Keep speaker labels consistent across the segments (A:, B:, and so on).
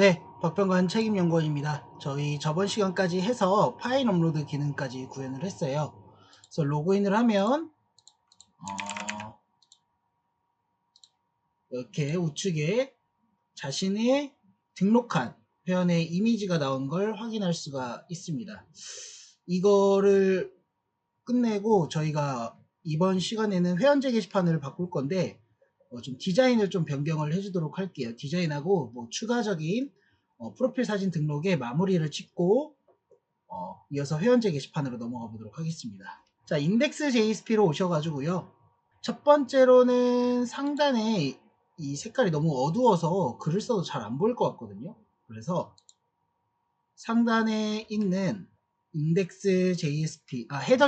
A: 네, 박병관 책임연구원입니다. 저희 저번 시간까지 해서 파일 업로드 기능까지 구현을 했어요. 그래서 로그인을 하면 이렇게 우측에 자신의 등록한 회원의 이미지가 나온 걸 확인할 수가 있습니다. 이거를 끝내고 저희가 이번 시간에는 회원제 게시판을 바꿀 건데 좀 디자인을 좀 변경을 해주도록 할게요. 디자인하고 뭐 추가적인 프로필 사진 등록에 마무리를 짓고 이어서 회원제 게시판으로 넘어가 보도록 하겠습니다. 자, 인덱스 JSP로 오셔가지고요. 첫 번째로는 상단에 이 색깔이 너무 어두워서 글을 써도 잘 안 보일 것 같거든요. 그래서 상단에 있는 인덱스 JSP, 헤더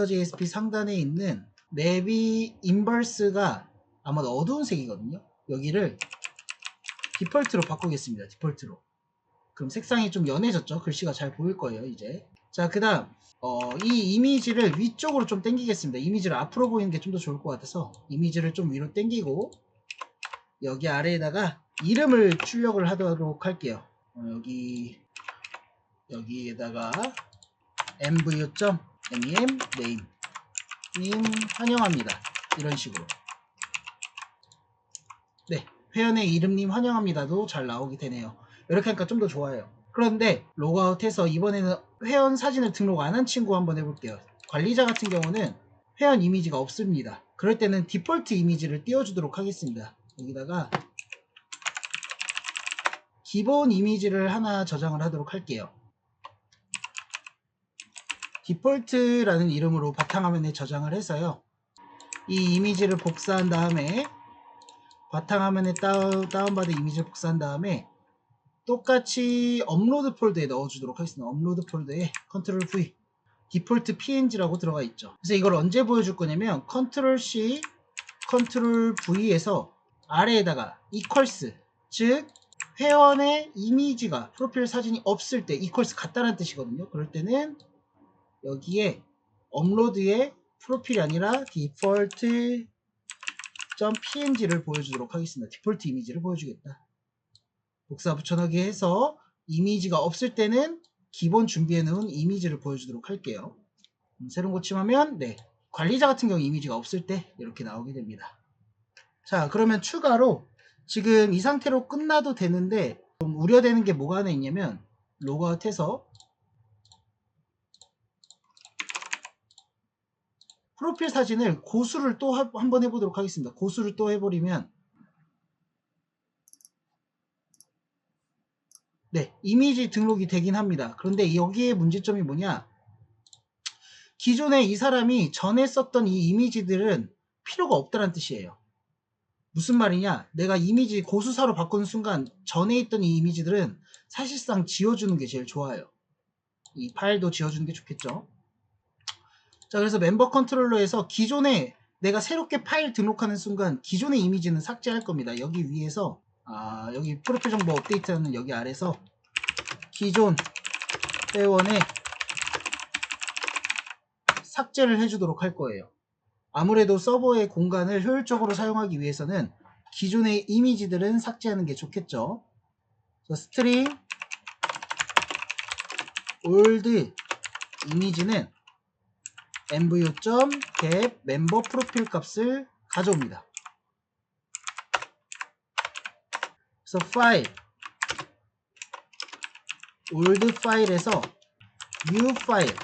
A: JSP 상단에 있는 내비 인버스가 아마도 어두운 색이거든요. 여기를 디폴트로 바꾸겠습니다. 디폴트로. 그럼 색상이 좀 연해졌죠. 글씨가 잘 보일 거예요, 이제. 자, 그 다음 이 이미지를 위쪽으로 좀 당기겠습니다. 이미지를 앞으로 보이는 게 좀 더 좋을 것 같아서 이미지를 좀 위로 당기고 여기 아래에다가 이름을 출력을 하도록 할게요. 여기에다가 mvu.mem name 님 환영합니다. 이런 식으로. 네, 회원의 이름님 환영합니다도 잘 나오게 되네요. 이렇게 하니까 좀 더 좋아요. 그런데 로그아웃해서 이번에는 회원 사진을 등록 안 한 친구 한번 해볼게요. 관리자 같은 경우는 회원 이미지가 없습니다. 그럴 때는 디폴트 이미지를 띄워주도록 하겠습니다. 여기다가 기본 이미지를 하나 저장을 하도록 할게요. 디폴트라는 이름으로 바탕화면에 저장을 해서요. 이 이미지를 복사한 다음에 바탕화면에 다운받은 이미지를 복사한 다음에 똑같이 업로드 폴더에 넣어주도록 하겠습니다. 업로드 폴더에 컨트롤 V 디폴트 png라고 들어가 있죠. 그래서 이걸 언제 보여줄 거냐면 컨트롤 C 컨트롤 V에서 아래에다가 equals, 즉 회원의 이미지가 프로필 사진이 없을 때 equals 같다는 뜻이거든요. 그럴 때는 여기에 업로드의 프로필이 아니라 default.png를 보여주도록 하겠습니다. 디폴트 이미지를 보여주겠다. 복사 붙여넣기 해서 이미지가 없을 때는 기본 준비해 놓은 이미지를 보여주도록 할게요. 새로운 고침하면 네, 관리자 같은 경우 이미지가 없을 때 이렇게 나오게 됩니다. 자, 그러면 추가로 지금 이 상태로 끝나도 되는데 좀 우려되는 게 뭐가 하나 있냐면 로그아웃해서 프로필 사진을 고수를 또 한번 해보도록 하겠습니다. 고수를 또 해버리면 네, 이미지 등록이 되긴 합니다. 그런데 여기에 문제점이 뭐냐, 기존에 이 사람이 전에 썼던 이 이미지들은 필요가 없다는 뜻이에요. 무슨 말이냐, 내가 이미지 고수사로 바꾸는 순간 전에 있던 이 이미지들은 사실상 지워주는 게 제일 좋아요. 이 파일도 지워주는 게 좋겠죠. 자, 그래서 멤버 컨트롤러에서 기존에 내가 새롭게 파일 등록하는 순간 기존의 이미지는 삭제할 겁니다. 여기 위에서 여기 프로필 정보 업데이트하는 여기 아래서 기존 회원의 삭제를 해주도록 할 거예요. 아무래도 서버의 공간을 효율적으로 사용하기 위해서는 기존의 이미지들은 삭제하는 게 좋겠죠. 스트링 old 이미지는 mvu.get 멤버 프로필 값을 가져옵니다. 그래서 파일 old 파일에서 new 파일,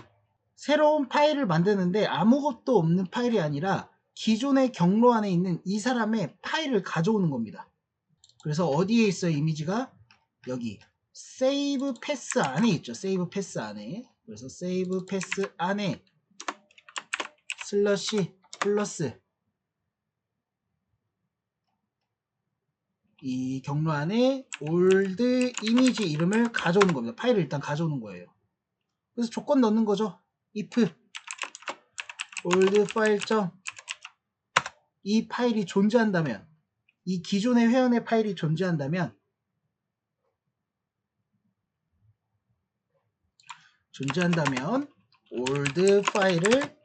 A: 새로운 파일을 만드는데 아무것도 없는 파일이 아니라 기존의 경로 안에 있는 이 사람의 파일을 가져오는 겁니다. 그래서 어디에 있어요? 이미지가 여기 save pass 안에 있죠. save pass 안에. 그래서 save pass 안에 슬러시 플러스 이 경로 안에 old 이미지 이름을 가져오는 겁니다. 파일을 일단 가져오는 거예요. 그래서 조건 넣는 거죠. if old 파일 이 파일이 존재한다면, 이 기존의 회원의 파일이 존재한다면 old 파일을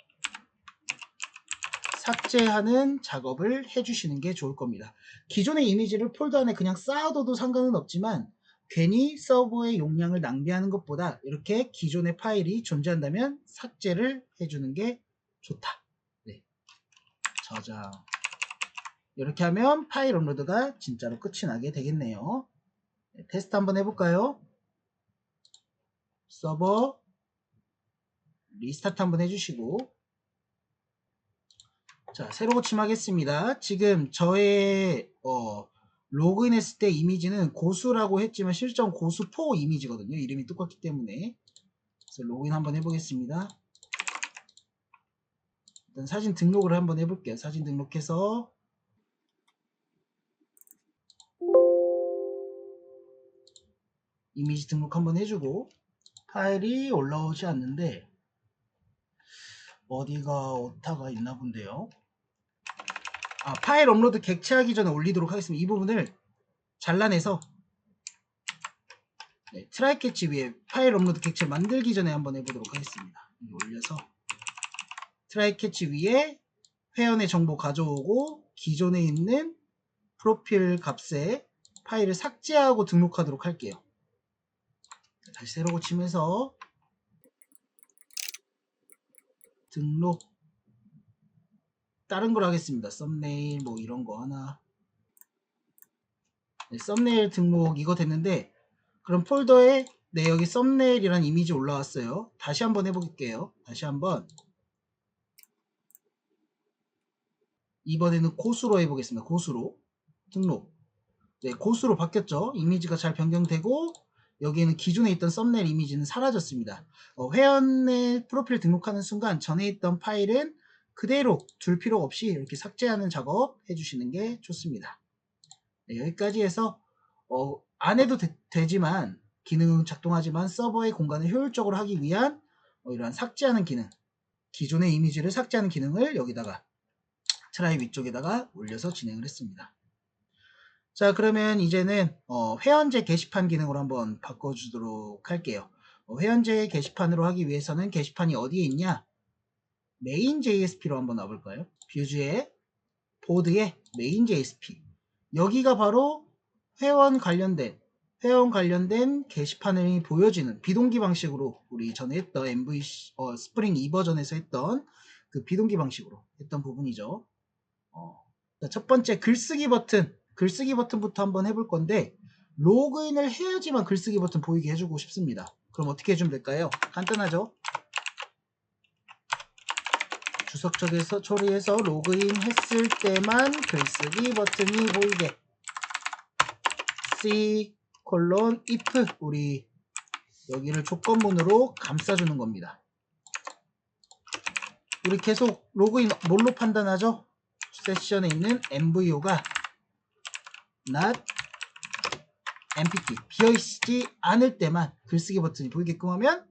A: 삭제하는 작업을 해주시는 게 좋을 겁니다. 기존의 이미지를 폴더 안에 그냥 쌓아둬도 상관은 없지만 괜히 서버의 용량을 낭비하는 것보다 이렇게 기존의 파일이 존재한다면 삭제를 해주는 게 좋다. 네. 저장. 이렇게 하면 파일 업로드가 진짜로 끝이 나게 되겠네요. 네, 테스트 한번 해볼까요? 서버 리스타트 한번 해주시고, 자, 새로 고침하겠습니다. 지금 저의 로그인 했을 때 이미지는 고수라고 했지만 실전 고수4 이미지거든요. 이름이 똑같기 때문에. 그래서 로그인 한번 해보겠습니다. 일단 사진 등록을 한번 해볼게요. 사진 등록해서 이미지 등록 한번 해주고, 파일이 올라오지 않는데 어디가 오타가 있나 본데요. 파일 업로드 객체하기 전에 올리도록 하겠습니다. 이 부분을 잘라내서 트라이 캐치 위에 파일 업로드 객체 만들기 전에 한번 해보도록 하겠습니다. 올려서 트라이 캐치 위에 회원의 정보 가져오고 기존에 있는 프로필 값에 파일을 삭제하고 등록하도록 할게요. 다시 새로 고치면서 등록, 다른 걸 하겠습니다. 썸네일 뭐 이런 거 하나. 네, 썸네일 등록 이거 됐는데, 그럼 폴더에 여기 썸네일이란 이미지 올라왔어요. 다시 한번 해볼게요. 다시 한번, 이번에는 고수로 해보겠습니다. 고수로 등록. 네, 고수로 바뀌었죠. 이미지가 잘 변경되고 여기에는 기존에 있던 썸네일 이미지는 사라졌습니다. 회원의 프로필 등록하는 순간 전에 있던 파일은 그대로 둘 필요 없이 이렇게 삭제하는 작업 해주시는 게 좋습니다. 네, 여기까지 해서 안 해도 되지만 기능은 작동하지만 서버의 공간을 효율적으로 하기 위한 이러한 삭제하는 기능, 기존의 이미지를 삭제하는 기능을 여기다가 트라이 위쪽에다가 올려서 진행을 했습니다. 자, 그러면 이제는 회원제 게시판 기능으로 한번 바꿔주도록 할게요. 회원제 게시판으로 하기 위해서는 게시판이 어디에 있냐? 메인 JSP로 한번 와볼까요? 뷰즈의 보드에 메인 JSP. 여기가 바로 회원 관련된 게시판을 보여지는 비동기 방식으로 우리 전에 했던 MVC 스프링 2버전에서 했던 그 비동기 방식으로 했던 부분이죠. 첫 번째 글쓰기 버튼부터 한번 해볼 건데, 로그인을 해야지만 글쓰기 버튼 보이게 해주고 싶습니다. 그럼 어떻게 해주면 될까요? 간단하죠? 주석 쪽에서 처리해서 로그인 했을 때만 글쓰기 버튼이 보이게 C: if 우리 여기를 조건문으로 감싸주는 겁니다. 우리 계속 로그인 뭘로 판단하죠? 세션에 있는 MVO가 not empty, 비어있지 않을 때만 글쓰기 버튼이 보이게끔 하면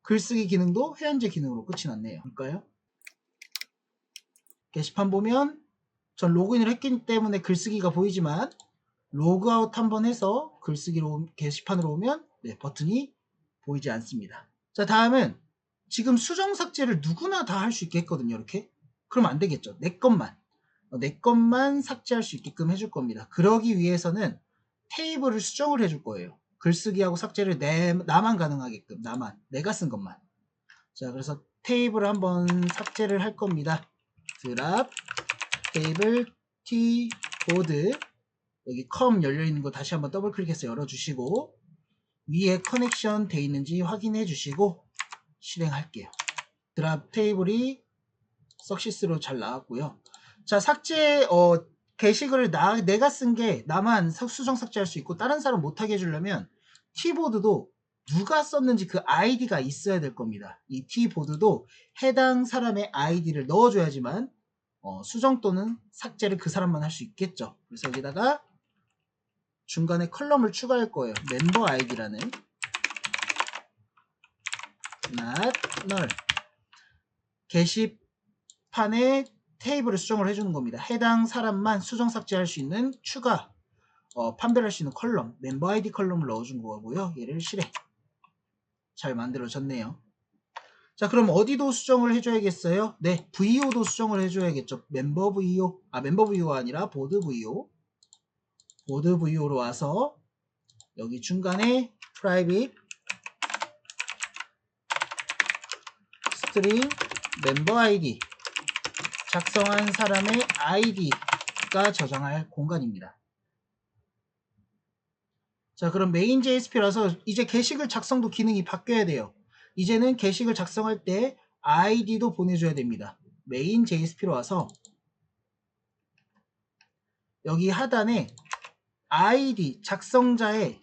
A: 글쓰기 기능도 회원제 기능으로 끝이 났네요. 볼까요? 게시판 보면 전 로그인을 했기 때문에 글쓰기가 보이지만 로그아웃 한번 해서 글쓰기로 게시판으로 오면 버튼이 보이지 않습니다. 자, 다음은 지금 수정 삭제를 누구나 다 할 수 있게 했거든요. 이렇게. 그럼 안 되겠죠. 내 것만 삭제할 수 있게끔 해줄 겁니다. 그러기 위해서는 테이블을 수정을 해줄 거예요. 글쓰기하고 삭제를 나만 가능하게끔, 내가 쓴 것만. 자, 그래서 테이블을 한번 삭제를 할 겁니다. 드랍 테이블 t 보드, 여기 컴 열려있는 거 다시 한번 더블 클릭해서 열어주시고 위에 커넥션 돼 있는지 확인해 주시고 실행할게요. 드랍 테이블이 석시스로 잘 나왔고요. 자, 삭제 게시글을 내가 쓴 게 나만 수정 삭제할 수 있고 다른 사람 못하게 해주려면 T보드도 누가 썼는지 그 아이디가 있어야 될 겁니다. 이 T보드도 해당 사람의 아이디를 넣어줘야지만 수정 또는 삭제를 그 사람만 할 수 있겠죠. 그래서 여기다가 중간에 컬럼을 추가할 거예요. 멤버 아이디라는 not null. 게시판에 테이블을 수정을 해주는 겁니다. 해당 사람만 수정 삭제할 수 있는 추가 판별할 수 있는 컬럼, 멤버 아이디 컬럼을 넣어준 거고요. 얘를 실행. 잘 만들어졌네요. 자, 그럼 어디도 수정을 해줘야겠어요? 네, VO도 수정을 해줘야겠죠. 멤버 VO, 멤버 VO가 아니라 보드 VO. 보드 VO로 와서 여기 중간에 private string member ID 작성한 사람의 ID가 저장할 공간입니다. 자, 그럼 메인 JSP라서 이제 게시글 작성도 기능이 바뀌어야 돼요. 이제는 게시글 작성할 때 ID도 보내줘야 됩니다. 메인 JSP로 와서 여기 하단에 ID 작성자는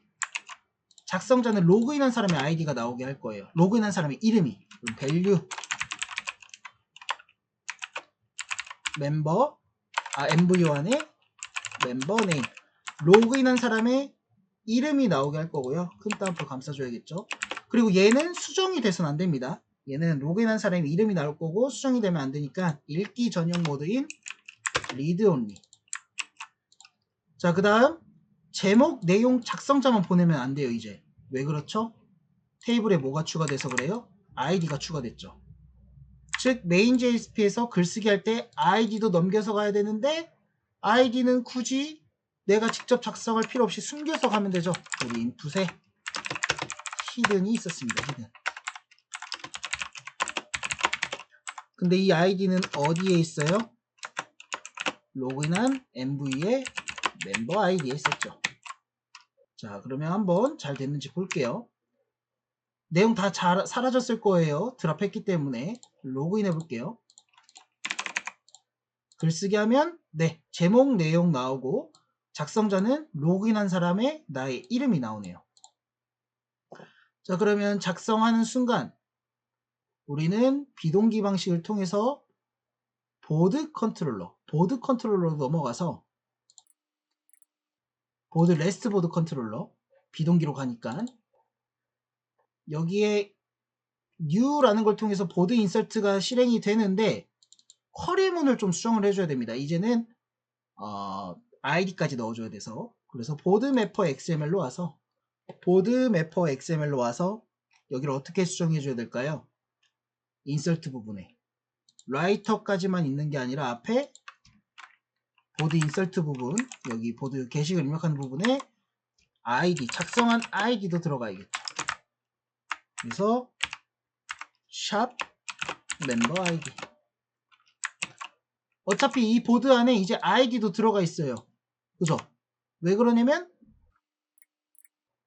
A: 로그인한 사람의 아이디가 나오게 할 거예요. 로그인한 사람의 이름이 value member MVO 안에 member name 로그인한 사람의 이름이 나오게 할 거고요. 큰 따옴표 감싸줘야겠죠. 그리고 얘는 수정이 돼서는 안 됩니다. 얘는 로그인한 사람의 이름이 나올 거고 수정이 되면 안 되니까 읽기 전용 모드인 read only. 자, 그 다음 제목 내용 작성자만 보내면 안 돼요. 이제 왜 그렇죠? 테이블에 뭐가 추가돼서 그래요? 아이디가 추가됐죠. 즉 메인 JSP에서 글쓰기 할 때 아이디도 넘겨서 가야 되는데 아이디는 굳이 내가 직접 작성할 필요 없이 숨겨서 가면 되죠. 우리 인풋에 히든이 있었습니다. 히든. 근데 이 아이디는 어디에 있어요? 로그인한 MV의 멤버 아이디에 있었죠. 자, 그러면 한번 잘 됐는지 볼게요. 내용 다 사라졌을 거예요. 드랍했기 때문에 로그인 해볼게요. 글쓰기 하면 네, 제목 내용 나오고 작성자는 로그인한 사람의 나의 이름이 나오네요. 자, 그러면 작성하는 순간 우리는 비동기 방식을 통해서 보드 컨트롤러로 넘어가서 레스트 보드 컨트롤러 비동기로 가니까 여기에 new라는 걸 통해서 보드 인서트가 실행이 되는데 쿼리문을 좀 수정을 해줘야 됩니다. 이제는 id까지 넣어줘야 돼서 그래서 보드 매퍼 XML로 와서 여기를 어떻게 수정해 줘야 될까요? 인서트 부분에 라이터까지만 있는 게 아니라 앞에 보드 인서트 부분 여기 보드 게시글 입력하는 부분에 ID 작성한 ID도 들어가야겠죠. 그래서 샵 멤버 ID 어차피 이 보드 안에 이제 ID도 들어가 있어요. 그죠? 왜 그러냐면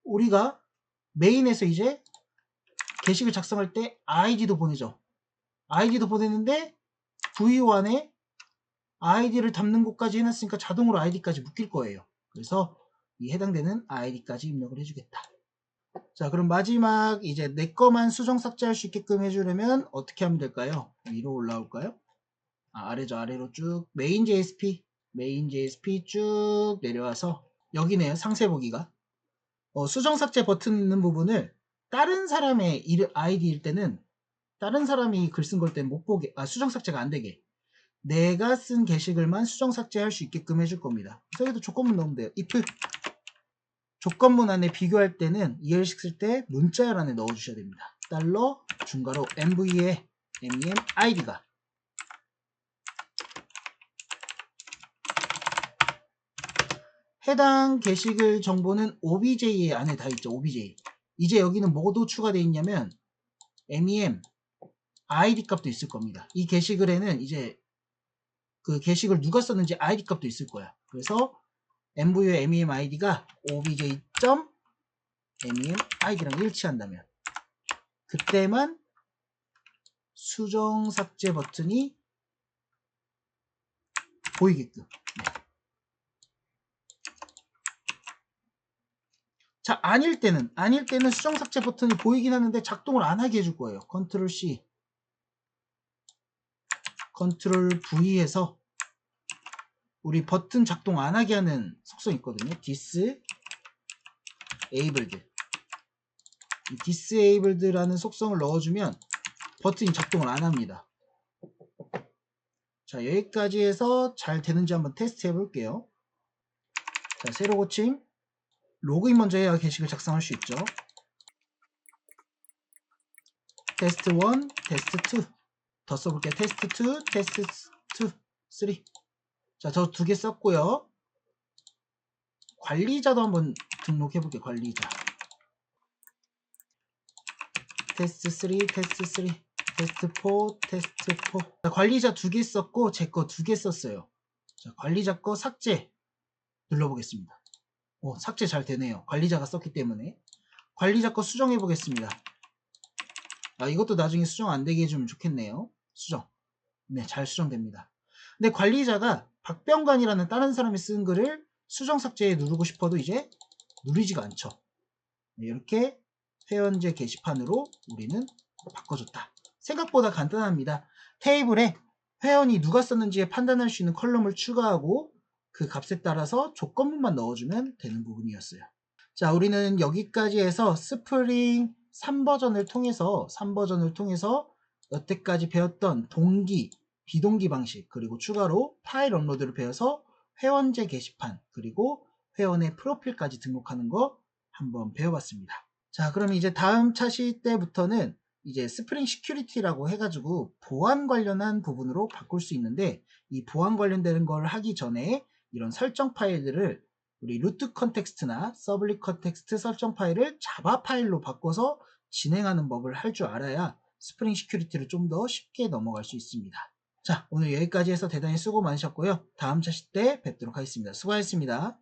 A: 우리가 메인에서 이제 게시글 작성할 때 ID도 보내죠. ID도 보냈는데 VO 안에 ID를 담는 곳까지 해놨으니까 자동으로 ID까지 묶일 거예요. 그래서 이 해당되는 ID까지 입력을 해주겠다. 자, 그럼 마지막 이제 내 거만 수정 삭제할 수 있게끔 해주려면 어떻게 하면 될까요? 위로 올라올까요? 아래죠. 아래로 쭉 메인 JSP 쭉 내려와서 여기네요. 상세 보기가 수정 삭제 버튼 있는 부분을 다른 사람의 아이디일 때는 다른 사람이 글 쓴 걸 때 못 보게 수정 삭제가 안 되게 내가 쓴 게시글만 수정 삭제할 수 있게끔 해줄 겁니다. 그래서 여기도 조건문 넣으면 돼요. if 조건문 안에 비교할 때는 이해식 쓸 때 문자열 안에 넣어주셔야 됩니다. 달러 중괄호 MV의 MEM ID가 해당 게시글 정보는 OBJ 안에 다 있죠. OBJ. 이제 여기는 뭐도 추가되어 있냐면 MEM ID 값도 있을 겁니다. 이 게시글에는 이제 그 게시글 누가 썼는지 ID 값도 있을 거야. 그래서 MV의 MEM ID가 obj.MEM ID랑 일치한다면 그때만 수정 삭제 버튼이 보이게끔. 자, 아닐 때는 수정 삭제 버튼이 보이긴 하는데 작동을 안 하게 해줄 거예요. 컨트롤 C, 컨트롤 V에서 우리 버튼 작동 안 하게 하는 속성이 있거든요. disabled라는 속성을 넣어주면 버튼이 작동을 안 합니다. 자, 여기까지 해서 잘 되는지 한번 테스트 해볼게요. 자, 새로 고침. 로그인 먼저 해야 게시글 작성할 수 있죠. 테스트 1, 테스트 2. 더 써볼게요. 테스트 2, 테스트 2, 3. 자, 저 두 개 썼고요. 관리자도 한번 등록해볼게요. 관리자. 테스트 3, 테스트 3, 테스트 4, 테스트 4. 자, 관리자 두 개 썼고 제 거 두 개 썼어요. 자, 관리자 거 삭제 눌러보겠습니다. 오, 삭제 잘 되네요. 관리자가 썼기 때문에. 관리자 거 수정해 보겠습니다. 아, 이것도 나중에 수정 안 되게 해주면 좋겠네요. 수정. 네, 잘 수정됩니다. 근데 관리자가 박병관이라는 다른 사람이 쓴 글을 수정 삭제에 누르고 싶어도 이제 누르지가 않죠. 네, 이렇게 회원제 게시판으로 우리는 바꿔줬다. 생각보다 간단합니다. 테이블에 회원이 누가 썼는지 판단할 수 있는 컬럼을 추가하고 그 값에 따라서 조건문만 넣어주면 되는 부분이었어요. 자, 우리는 여기까지 해서 스프링 3버전을 통해서 여태까지 배웠던 동기, 비동기 방식, 그리고 추가로 파일 업로드를 배워서 회원제 게시판, 그리고 회원의 프로필까지 등록하는 거 한번 배워봤습니다. 자, 그럼 이제 다음 차시 때부터는 이제 스프링 시큐리티라고 해가지고 보안 관련한 부분으로 바꿀 수 있는데, 이 보안 관련되는 걸 하기 전에 이런 설정 파일들을 우리 루트 컨텍스트나 서블릿 컨텍스트 설정 파일을 자바 파일로 바꿔서 진행하는 법을 할 줄 알아야 스프링 시큐리티를 좀 더 쉽게 넘어갈 수 있습니다. 자, 오늘 여기까지 해서 대단히 수고 많으셨고요. 다음 차시 때 뵙도록 하겠습니다. 수고하셨습니다.